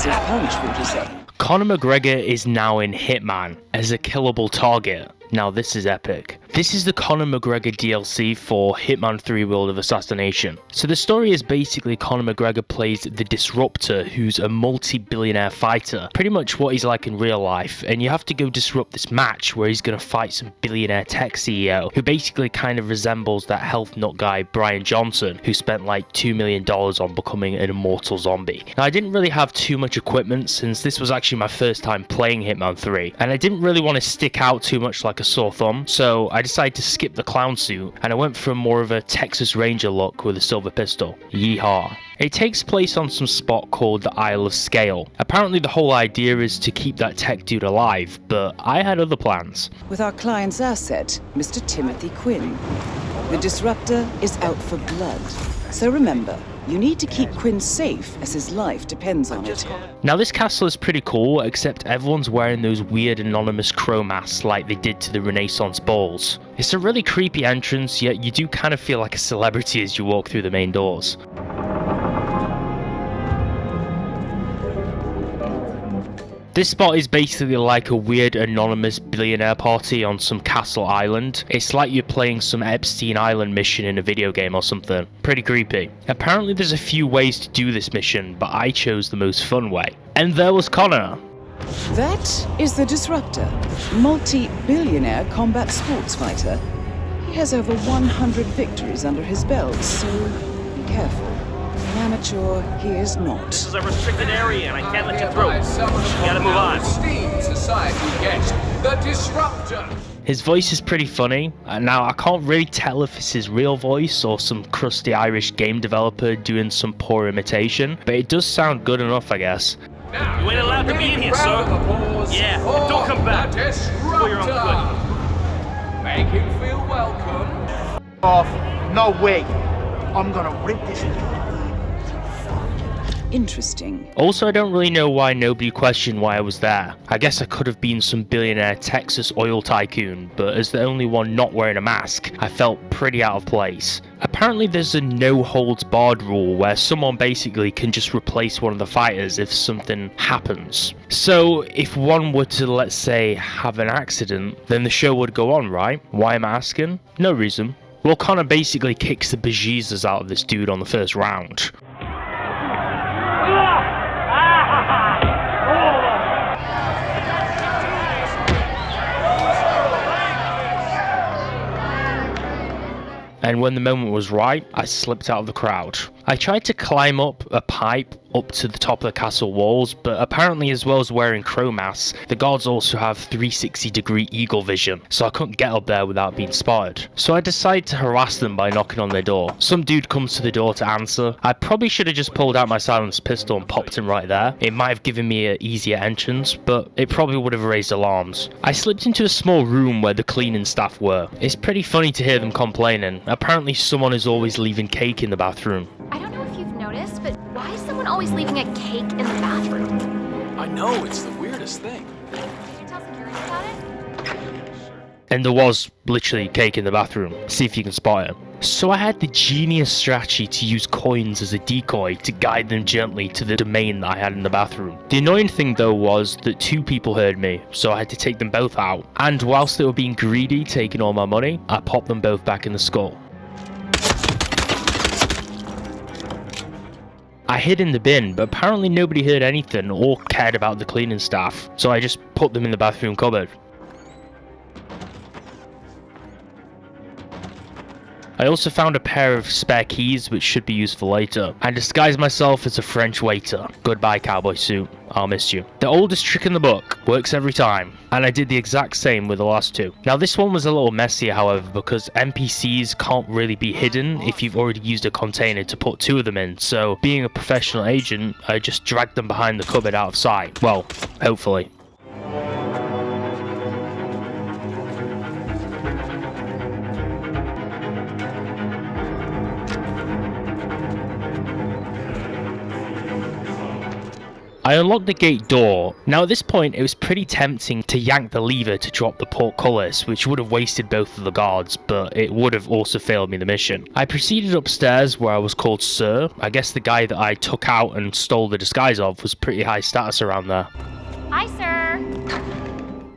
aggressive punch, would you say? Conor McGregor is now in Hitman as a killable target. Now this is epic. This is the Conor McGregor DLC for Hitman 3 World of Assassination. So the story is basically Conor McGregor plays the Disruptor, who's a multi-billionaire fighter. Pretty much what he's like in real life, and you have to go disrupt this match where he's gonna fight some billionaire tech CEO who basically kind of resembles that health nut guy Brian Johnson, who spent like $2 million on becoming an immortal zombie. Now I didn't really have too much equipment since this was actually my first time playing Hitman 3, and I didn't really want to stick out too much like a sore thumb, so I decided to skip the clown suit and I went for more of a Texas Ranger look with a silver pistol. Yeehaw. It takes place on some spot called the Isle of Scale. Apparently the whole idea is to keep that tech dude alive, but I had other plans. With our client's asset, Mr. Timothy Quinn. The Disruptor is out for blood. So remember, you need to keep Quinn safe as his life depends on it. Now this castle is pretty cool, except everyone's wearing those weird anonymous crow masks like they did to the Renaissance balls. It's a really creepy entrance, yet you do kind of feel like a celebrity as you walk through the main doors. This spot is basically like a weird anonymous billionaire party on some castle island. It's like you're playing some Epstein Island mission in a video game or something. Pretty creepy. Apparently there's a few ways to do this mission, but I chose the most fun way. And there was Conor. That is the Disruptor, multi-billionaire combat sports fighter. He has over 100 victories under his belt, so be careful. An amateur, he is not. This is a restricted area and I can't let you through. You gotta move on. Esteemed society guest, the Disruptor. His voice is pretty funny. Now I can't really tell if it's his real voice or some crusty Irish game developer doing some poor imitation, but it does sound good enough, I guess. Now, You ain't allowed to be in here, sir. Yeah, and don't come back. The For your own Disruptor. Make him feel welcome. Off. No way. I'm gonna rip this. Interesting. Also, I don't really know why nobody questioned why I was there. I guess I could have been some billionaire Texas oil tycoon, but as the only one not wearing a mask, I felt pretty out of place. Apparently there's a no holds barred rule where someone basically can just replace one of the fighters if something happens. So if one were to, let's say, have an accident, then the show would go on, right? Why am I asking? No reason. Well, Conor basically kicks the bejesus out of this dude on the first round. And when the moment was right, I slipped out of the crowd. I tried to climb up a pipe up to the top of the castle walls, but apparently as well as wearing crow masks, the guards also have 360-degree eagle vision, so I couldn't get up there without being spotted. So I decided to harass them by knocking on their door. Some dude comes to the door to answer. I probably should have just pulled out my silenced pistol and popped him right there. It might have given me an easier entrance, but it probably would have raised alarms. I slipped into a small room where the cleaning staff were. It's pretty funny to hear them complaining. Apparently someone is always leaving cake in the bathroom. I don't know if you've noticed, but why is someone always leaving a cake in the bathroom? I know, it's the weirdest thing. Can you tell security about it? And there was literally cake in the bathroom. See if you can spot it. So I had the genius strategy to use coins as a decoy to guide them gently to the domain that I had in the bathroom. The annoying thing though was that two people heard me, so I had to take them both out. And whilst they were being greedy, taking all my money, I popped them both back in the skull. I hid in the bin, but apparently nobody heard anything or cared about the cleaning staff, so I just put them in the bathroom cupboard. I also found a pair of spare keys which should be useful later. I disguised myself as a French waiter. Goodbye, cowboy suit. I'll miss you. The oldest trick in the book. Works every time. And I did the exact same with the last two. Now this one was a little messier however, because NPCs can't really be hidden if you've already used a container to put two of them in. So being a professional agent, I just dragged them behind the cupboard out of sight. Well, hopefully. I unlocked the gate door. Now at this point, it was pretty tempting to yank the lever to drop the portcullis, which would have wasted both of the guards, but it would have also failed me the mission. I proceeded upstairs where I was called Sir. I guess the guy that I took out and stole the disguise of was pretty high status around there. Hi, sir.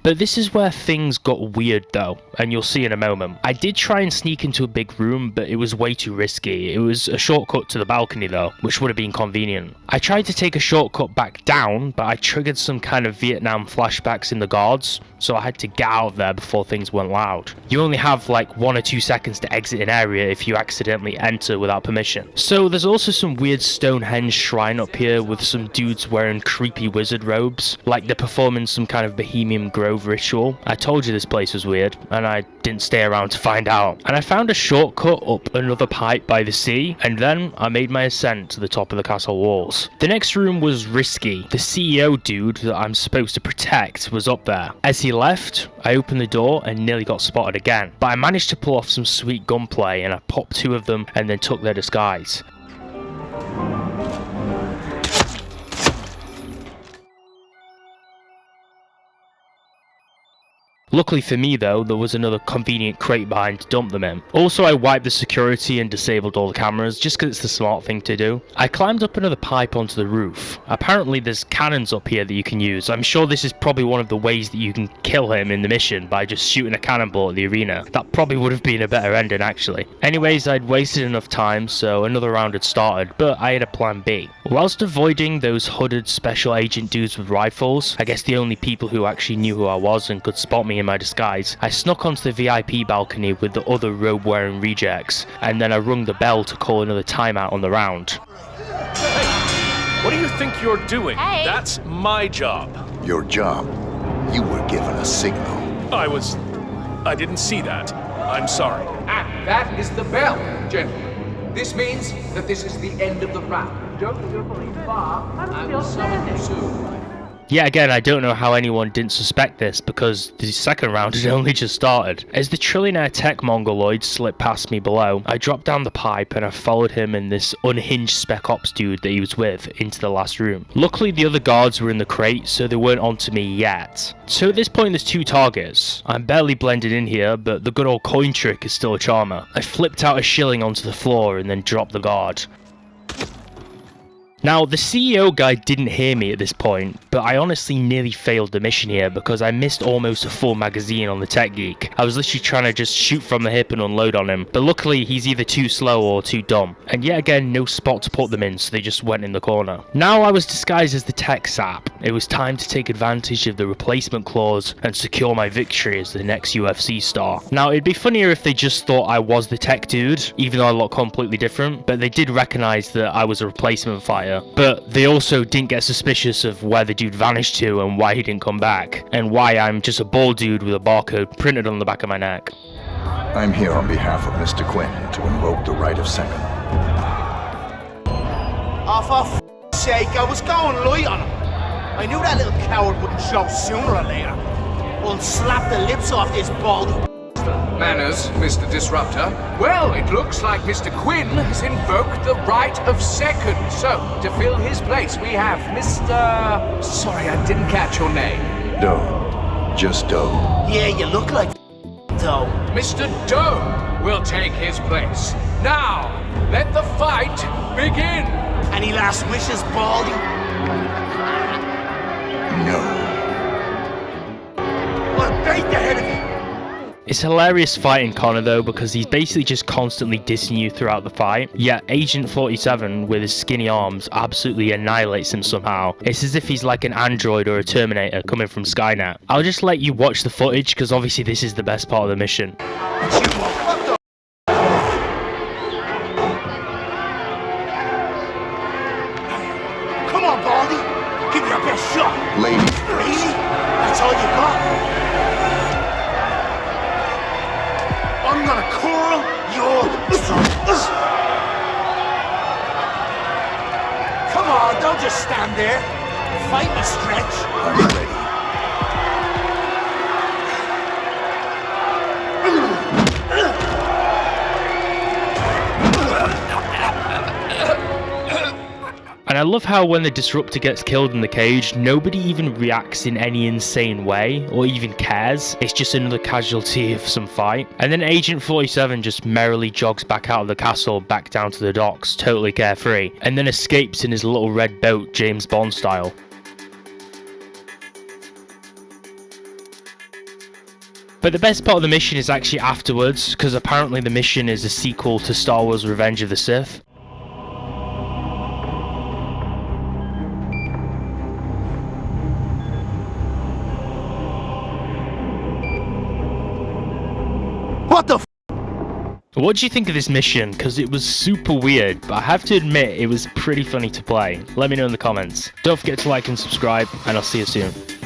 But this is where things got weird though, and you'll see in a moment. I did try and sneak into a big room, but it was way too risky. It was a shortcut to the balcony though, which would have been convenient. I tried to take a shortcut back down, but I triggered some kind of Vietnam flashbacks in the guards, so I had to get out of there before things went loud. You only have like 1 or 2 seconds to exit an area if you accidentally enter without permission. So there's also some weird Stonehenge shrine up here with some dudes wearing creepy wizard robes, like they're performing some kind of Bohemian Grove ritual. I told you this place was weird, and I didn't stay around to find out. And I found a shortcut up another pipe by the sea, and then I made my ascent to the top of the castle walls. The next room was risky. The CEO dude that I'm supposed to protect was up there. As he left, I opened the door and nearly got spotted again, but I managed to pull off some sweet gunplay and I popped 2 of them and then took their disguise. Luckily for me though, there was another convenient crate behind to dump them in. Also, I wiped the security and disabled all the cameras, just because it's the smart thing to do. I climbed up another pipe onto the roof. Apparently there's cannons up here that you can use. I'm sure this is probably one of the ways that you can kill him in the mission, by just shooting a cannonball at the arena. That probably would have been a better ending actually. Anyways, I'd wasted enough time, so another round had started, but I had a plan B. Whilst avoiding those hooded special agent dudes with rifles, I guess the only people who actually knew who I was and could spot me in my disguise, I snuck onto the VIP balcony with the other robe-wearing rejects, and then I rung the bell to call another timeout on the round. Hey, what do you think you're doing? Hey. That's my job. Your job? You were given a signal. I didn't see that. I'm sorry. And that is the bell, gentlemen. This means that this is the end of the round. Don't go very far. I will summon you soon. Yeah, again, I don't know how anyone didn't suspect this, because the second round had only just started. As the trillionaire tech mongoloid slipped past me below, I dropped down the pipe and I followed him and this unhinged spec ops dude that he was with into the last room. Luckily the other guards were in the crate, so they weren't onto me yet. So at this point there's 2 targets. I'm barely blended in here, but the good old coin trick is still a charmer. I flipped out a shilling onto the floor and then dropped the guard. Now, the CEO guy didn't hear me at this point, but I honestly nearly failed the mission here because I missed almost a full magazine on the tech geek. I was literally trying to just shoot from the hip and unload on him, but luckily he's either too slow or too dumb. And yet again, no spot to put them in, so they just went in the corner. Now I was disguised as the tech sap. It was time to take advantage of the replacement clause and secure my victory as the next UFC star. Now, it'd be funnier if they just thought I was the tech dude, even though I look completely different, but they did recognize that I was a replacement fighter. But they also didn't get suspicious of where the dude vanished to and why he didn't come back, and why I'm just a bald dude with a barcode printed on the back of my neck. I'm here on behalf of Mr. Quinn to invoke the right of second. Oh, for f***'s sake, I was going light on him. I knew that little coward wouldn't show sooner or later. I'll slap the lips off this baldy. Manners, Mr. Disruptor. Well, it looks like Mr. Quinn has invoked the right of second. So, to fill his place, we have Mr... Sorry, I didn't catch your name. Doe. Just Doe. Yeah, you look like though. Mr. Doe will take his place. Now, let the fight begin. Any last wishes, baldy? No. I'll bait the head of you. It's hilarious fighting Conor though, because he's basically just constantly dissing you throughout the fight, yet Agent 47 with his skinny arms absolutely annihilates him somehow. It's as if he's like an android or a Terminator coming from Skynet. I'll just let you watch the footage, because obviously this is the best part of the mission. Come on, baldy. Give me your best shot. Lady. Really? That's all you got? I'm gonna curl your... Come on, don't just stand there. Fight me, Stretch. I'm ready. And And I love how when the Disruptor gets killed in the cage, nobody even reacts in any insane way or even cares. It's just another casualty of some fight. And then Agent 47 just merrily jogs back out of the castle, back down to the docks, totally carefree, and then escapes in his little red boat, James Bond style. But the best part of the mission is actually afterwards, because apparently the mission is a sequel to Star Wars Revenge of the Sith. What the f? What do you think of this mission? Because it was super weird, but I have to admit it was pretty funny to play. Let me know in the comments. Don't forget to like and subscribe, and I'll see you soon.